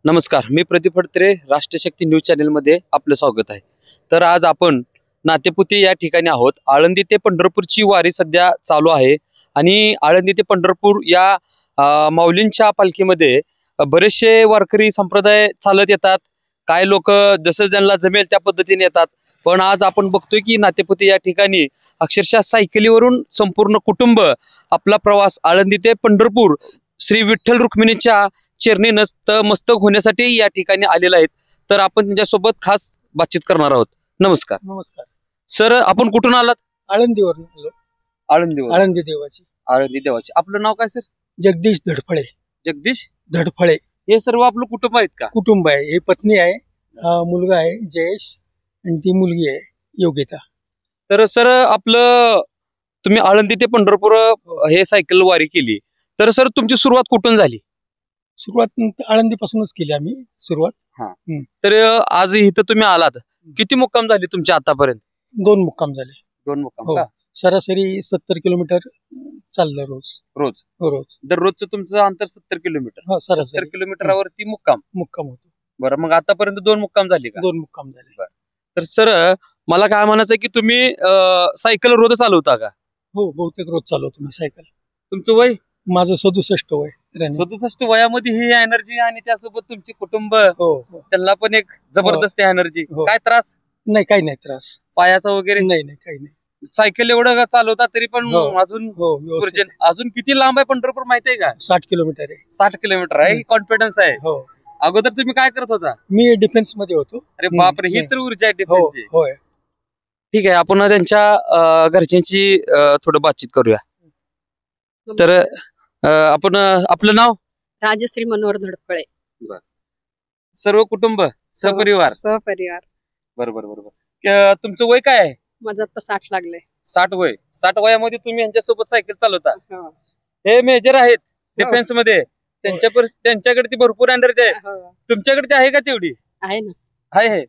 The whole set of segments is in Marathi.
नमस्कार, मी प्रदीप फडतरे, राष्ट्रशक्ती न्यूज चॅनलमध्ये आपलं स्वागत आहे. तर आज आपण नातेपुते या ठिकाणी आहोत. आळंदी ते पंढरपूरची वारी सध्या चालू आहे आणि आळंदी ते पंढरपूर या माऊलींच्या पालखीमध्ये बरेचसे वारकरी संप्रदाय चालत येतात. काय लोक जसं ज्यांना जमेल त्या पद्धतीने येतात. पण आज आपण बघतोय की नातेपुते या ठिकाणी अक्षरशः सायकलीवरून संपूर्ण कुटुंब आपला प्रवास आळंदी ते पंढरपूर श्री विठ्ठल रुक्मिणीच्या चरणी मस्तक होण्यासाठी या ठिकाणी आलेले आहेत. तर आपण त्यांच्यासोबत खास बातचीत करणार आहोत. नमस्कार. नमस्कार सर, आपण कुठून आलात? आळंदीवरून आलो. आळंदी देवाची. आळंदी देवाची. आपलं नाव काय सर? जगदीश धडफळे. जगदीश धडफळे हे सर्व आपलं कुटुंब आहेत का? कुटुंब आहे. हे पत्नी आहे, मुलगा आहे जयेश, आणि ती मुलगी आहे योगिता. तर सर, आपलं तुम्ही आळंदी ते पंढरपूर हे सायकल वारी केली. तर सर, तुमची सुरुवात कुठून झाली? सुरुवात आळंदीपासूनच केली आम्ही सुरुवात. तर आज इथं तुम्ही आलात, किती मुक्काम झाली तुमच्या आतापर्यंत? 2 मुक्काम झाले. 2 मुक्काम हो. का? सरासरी 70 किलोमीटर चाललं रोज. दररोजचं तुमचं अंतर 70 किलोमीटर. हो, 70 सरासरी किलोमीटरवरती मुक्काम होतो. बरं, मग आतापर्यंत 2 मुक्काम झाले का? 2 मुक्काम झाले. तर सर, मला काय म्हणायचं की तुम्ही सायकल रोज चालवता का? हो, बहुतेक रोज चालवतो मी सायकल. तुमचं वय? माझं 67 वय. 67 वयामध्ये ही एनर्जी आणि त्यासोबत तुमचे कुटुंब, हो. त्यांना पण एक जबरदस्त एनर्जी. हो. काय त्रास? नाही, काही नाही त्रास पायाचा वगैरे? नाही, काही नाही. सायकल एवढं चालवता तरी पण हो. अजून हो, व्यवस्थित. अजून किती लांब आहे पंढरपूर माहिती आहे का? 60 किलोमीटर आहे. 60 किलोमीटर आहे. कॉन्फिडन्स आहे. हो. अगोदर तुम्ही काय करत होता? मी डिफेन्स मध्ये होतो. अरे बापरे, ही तर ऊर्जा आहे डिफेन्सची. होय. ठीक आहे, आपण त्यांच्या घरच्यांची थोडं बातचीत करूया. तर आपण आपलं नाव? राजश्री मनोहर धडफळे. सर्व कुटुंब सपरिवार? बरोबर. तुमचं वय काय आहे? माझं आता 60 लागलंय. 60 वय. 60 वयामध्ये तुम्ही यांच्यासोबत सायकल चालवता? हे मेजर आहेत डिफेन्स मध्ये. त्यांच्याकडे ती भरपूर एनर्जी आहे. तुमच्याकडे ती आहे का तेवढी? आहे ना. आहे.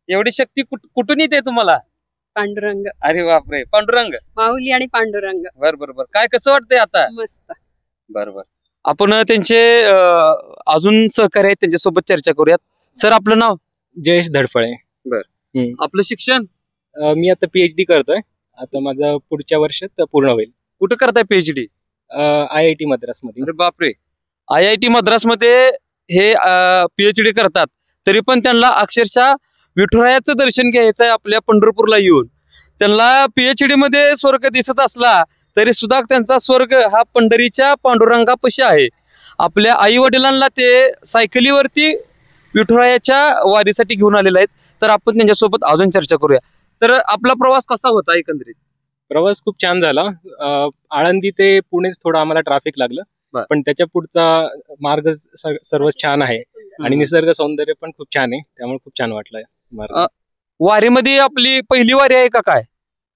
एवढी शक्ती कुठून येते तुम्हाला? पांडुरंग. अरे बापरे, पांडुरंग. माऊली आणि पांडुरंग. बरोबर. काय कसं वाटतंय आता? मस्त. बरोबर. आपण त्यांचे अजून सहकारी आहेत, त्यांच्यासोबत चर्चा करूयात. सर, आपलं नाव? जयेश धडफळे. आपलं शिक्षण? मी आता PhD करतोय. आता माझं पुढच्या वर्षात पूर्ण होईल. कुठं करताय PhD? IIT मद्रास मध्ये. अरे बापरे, IIT मद्रास मध्ये हे PhD करतात. तरी पण त्यांना अक्षरशः विठुरायाचं दर्शन घ्यायचं आहे आपल्या पंढरपूरला येऊन. त्यांना PhD मध्ये स्वर्ग दिसत असला तरी सुद्धा त्यांचा स्वर्ग हा पंढरीच्या पांडुरंगापाशी आहे. आपल्या आई वडिलांना ते सायकलीवरती विठुरायाच्या वारीसाठी घेऊन आलेले आहेत. तर आपण त्यांच्यासोबत अजून चर्चा करूया. तर आपला प्रवास कसा होता एकंदरीत? प्रवास खूप छान झाला. आळंदी ते पुणेच थोडं आम्हाला ट्रॅफिक लागलं, पण त्याच्या पुढचा मार्ग सर्वच छान आहे आणि निसर्ग सौंदर्य पण खूप छान आहे. त्यामुळे खूप छान वाटलं. वारीमध्ये आपली पहिली वारी आहे का काय?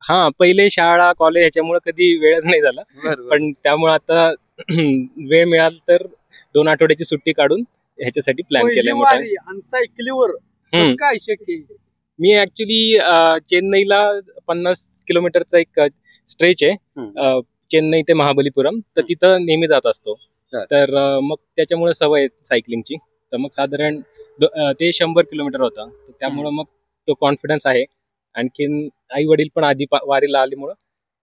हा, पहिले शाळा कॉलेज ह्याच्यामुळे कधी वेळच नाही झाला, पण त्यामुळे आता वेळ मिळाला तर 2 आठवड्याची सुट्टी काढून ह्याच्यासाठी प्लॅन केलाय. सायकलीवर काय शक्य? मी ऍक्च्युली चेन्नईला 50 किलोमीटरचा एक स्ट्रेच आहे, चेन्नई ते महाबलीपुरम. तर तिथं नेहमी जात असतो. तर मग त्याच्यामुळे सवय सायकलिंगची. तर मग साधारण ते 100 किलोमीटर होता. तर त्यामुळे मग तो कॉन्फिडन्स आहे. आणखीन आई वडील पण आधी वारीला आल्यामुळं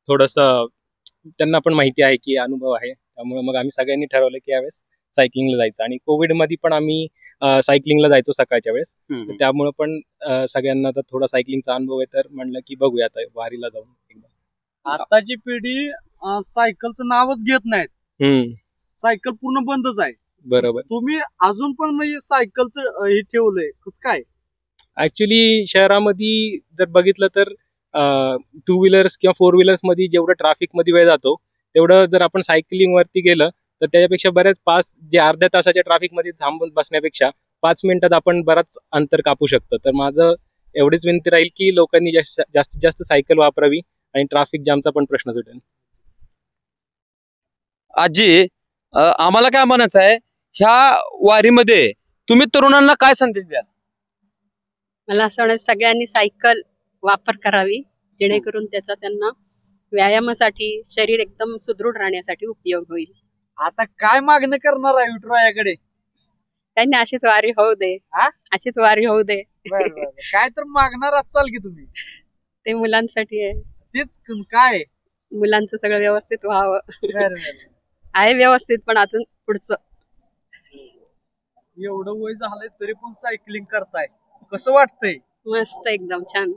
थोडस त्यांना पण माहिती आहे की अनुभव आहे. त्यामुळे मग आम्ही सगळ्यांनी ठरवलं की यावेळेस सायकलिंगला जायचं. आणि कोविड मध्ये पण आम्ही सायकलिंगला जायचो सकाळच्या वेळेस. त्यामुळे पण सगळ्यांना तर थोडा सायकलिंगचा अनुभव आहे, तर म्हणलं की बघूया आता वारीला जाऊन एकदा. आताची पिढी सायकलचं नावच घेत नाहीत. सायकल पूर्ण बंदच आहे. बरोबर. तुम्ही अजून पण म्हणजे सायकलचं हे ठेवलंय कसं काय? ऍक्च्युली शहरामध्ये जर बघितलं तर 2 व्हीलर्स किंवा 4 व्हीलर्स मध्ये जेवढं ट्रॅफिक मध्ये वेळ जातो, तेवढं जर आपण सायकलिंग वरती गेलं तर त्याच्यापेक्षा बऱ्याच जे अर्ध्या तासाच्या ट्रॅफिक मध्ये थांबून बसण्यापेक्षा 5 मिनिटात आपण बराच अंतर कापू शकतो. तर माझं एवढीच विनंती राहील की लोकांनी जास्तीत जास्त सायकल वापरावी आणि ट्रॅफिक जामचा पण प्रश्न सुटेल. आजी, आम्हाला काय म्हणायचं आहे, ह्या वारीमध्ये तुम्ही तरुणांना काय संदेश द्याल? मला असं वाटतं सगळ्यांनी सायकल वापर करावी, जेणेकरून त्याचा त्यांना व्यायामासाठी, शरीर एकदम सुदृढ राहण्यासाठी उपयोग होईल. आता काय मागणं करणार आहे विठुरायाकडे? काही नाही, अशीच वारी होऊ दे. हा? अशीच वारी होऊ दे. काय तर मागणार असाल की तुम्ही? ते मुलांसाठी आहे. तेच काय? मुलांचं सगळं व्यवस्थित व्हावं. बरं. आहे व्यवस्थित, पण अजून पुढचं. एवढं वय झालंय तरी पण सायकलिंग करताय, कसं वाटतंय? मस्त, एकदम छान.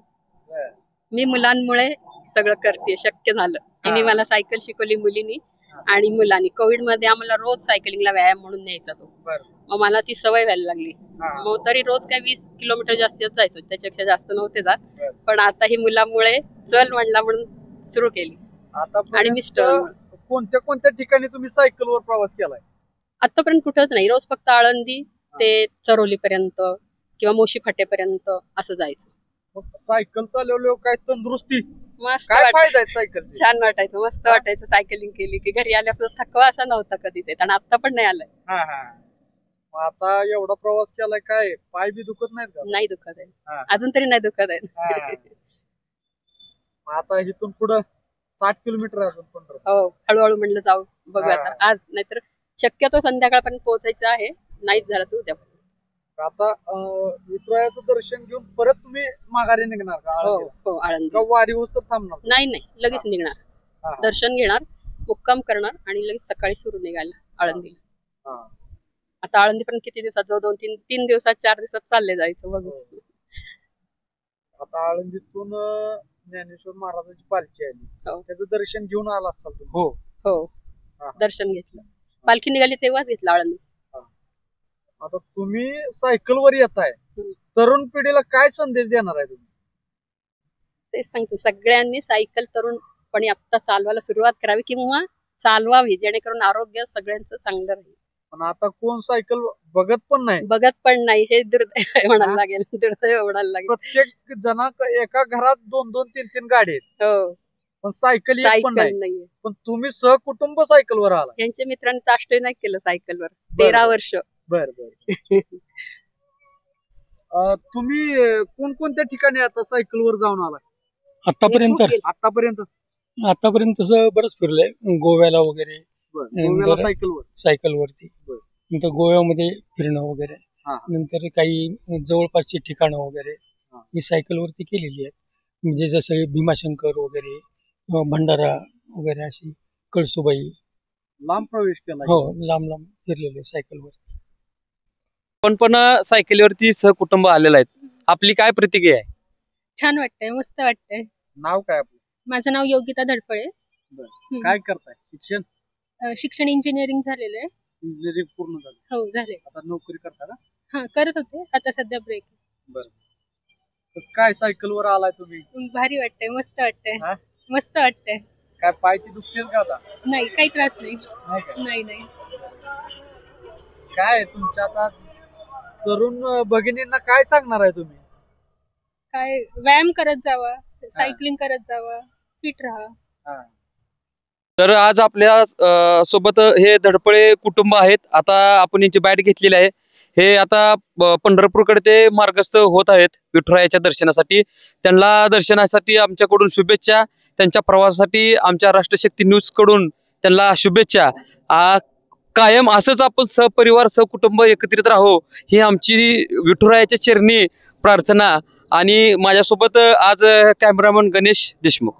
बरं. मी मुलांमुळे सगळं करते, शक्य झालं. तिने मला सायकल शिकवली, मुलीनी आणि मुलांनी. कोविड मध्ये आम्हाला रोज सायकलिंगला व्यायाम म्हणून न्यायचा तो. मग मला ती सवय व्हायला लागली. मग तरी रोज काय 20 किलोमीटर जास्तीत जायचो, त्याच्यापेक्षा जास्त नव्हते जात. पण आता ही मुलामुळे चल म्हणला म्हणून सुरू केली. आणि मिस्टर कोणत्या कोणत्या ठिकाणी तुम्ही सायकलवर प्रवास केलाय? आतापर्यंत कुठंच नाही, रोज फक्त आळंदी ते चरोली पर्यंत किंवा मोशी फाट्यापर्यंत असं जायचं. सायकल चालवल्यावर काय तंदुरुस्ती, मस्त काय वाटायचं, फायदा आहे सायकलचे? छान वाटायचं, मस्त वाटायचं. सायकलिंग केली की घरी आल्यापासून थकवा असा नव्हता कधीच येत, आणि आता पण नाही आलाय. मग आता एवढा प्रवास केलाय, काय पाय बी दुखत नाहीत का? नाही दुखत आहे, अजून तरी नाही दुखत आहे. आता इथून पुढं 60 किलोमीटर अजून पंढरपूर. हो, हळूहळू म्हणलं जाऊ, बघू आता. आज नाहीतर शक्यतो संध्याकाळपर्यंत पोहोचायचं आहे, नाहीच झालं तर उद्या. आता विठुरायाचं दर्शन घेऊन परत तुम्ही माघारी निघणार का? हो, आळंदी. का वारी होत थांबणार? नाही, लगेच निघणार. दर्शन घेणार, मुक्काम करणार आणि लगेच सकाळी सुरू निघायला आळंदीला. आता आळंदी पण किती दिवसात जाऊ, 2-3 दिवसात, 4 दिवसात चालले जायचं, बघू. आता आळंदीतून ज्ञानेश्वर महाराजांची पालखी आली, त्याचं दर्शन घेऊन आला असाल तुम्ही? हो, दर्शन घेतलं. पालखी निघाली तेव्हाच घेतलं आळंदी. आता तुम्ही सायकलवर येताय, तरुण पिढीला काय संदेश देणार आहे तुम्ही? तेच सांगते, सगळ्यांनी सायकल तरुणपणी आता चालवायला सुरुवात करावी किंवा चालवावी, जेणेकरून आरोग्य सगळ्यांचं चांगलं राहील. पण आता कोण सायकल बघत पण नाही, हे दुर्दैव म्हणायला लागेल, दुर्दैव म्हणायला लागेल. प्रत्येक जना एका घरात 2-2, 3-3 गाडी आहेत. हो, पण सायकल पण नाहीये. पण तुम्ही सहकुटुंब सायकलवर आला. यांच्या मित्रांनी चाष्टही नाही केलं सायकलवर. 13 वर्ष. बर. तुम्ही कोणकोणत्या ठिकाणी आता सायकलवर जाऊन आलाय आतापर्यंत तसं बरंच फिरलंय, गोव्याला वगैरे. सायकलवरती. नंतर गोव्यामध्ये फिरणं वगैरे, नंतर काही जवळपासची ठिकाणं वगैरे ही सायकलवरती केलेली आहेत. म्हणजे जसं भीमाशंकर वगैरे, भंडारा वगैरे, अशी कळसुबाई. लांब प्रवेश केला? हो, लांब फिरलेले सायकलवरती. पण सायकलीवरती सहकुटुंब आलेलं आहेत, आपली काय प्रतिक्रिया आहे? छान वाटतंय, मस्त वाटतंय. नाव काय आपलं? माझं नाव योगिता धडपळे. काय करताय? शिक्षण इंजिनिअरिंग झालेलं आहे. इंजिनिअरिंग पूर्ण झालं? हो, झाले. आता नोकरी करता का? हा, करत होते, आता सध्या ब्रेक. बरं. काय सायकलवर आलाय तुम्ही? भारी वाटतंय, मस्त वाटतंय. मस्त वाटतंय. काय पायची दुखतील का आता? नाही, काही त्रास नाही. नाही. काय तुमच्या आता तरुण भगिनींना काय सांगणार आहे तुम्ही? काय व्यायाम करत जावा, सायकलिंग करत जावा, फिट राहा. तर आज आपल्या सोबत हे धडपळे कुटुंब आहेत. आता आपण यांची बाईट घेतलेली आहे. हे आता पंढरपूरकडे ते मार्गस्थ होत आहेत विठुरायाच्या दर्शनासाठी. त्यांना दर्शनासाठी आमच्याकडून शुभेच्छा, त्यांच्या प्रवासासाठी आमच्या राष्ट्रशक्ती न्यूज कडून त्यांना शुभेच्छा. कायम असंच आपण सहपरिवार सहकुटुंब एकत्रित राहू ही आमची विठुरायाच्या चरणी प्रार्थना. आणि माझ्यासोबत आज कॅमेरामन गणेश देशमुख.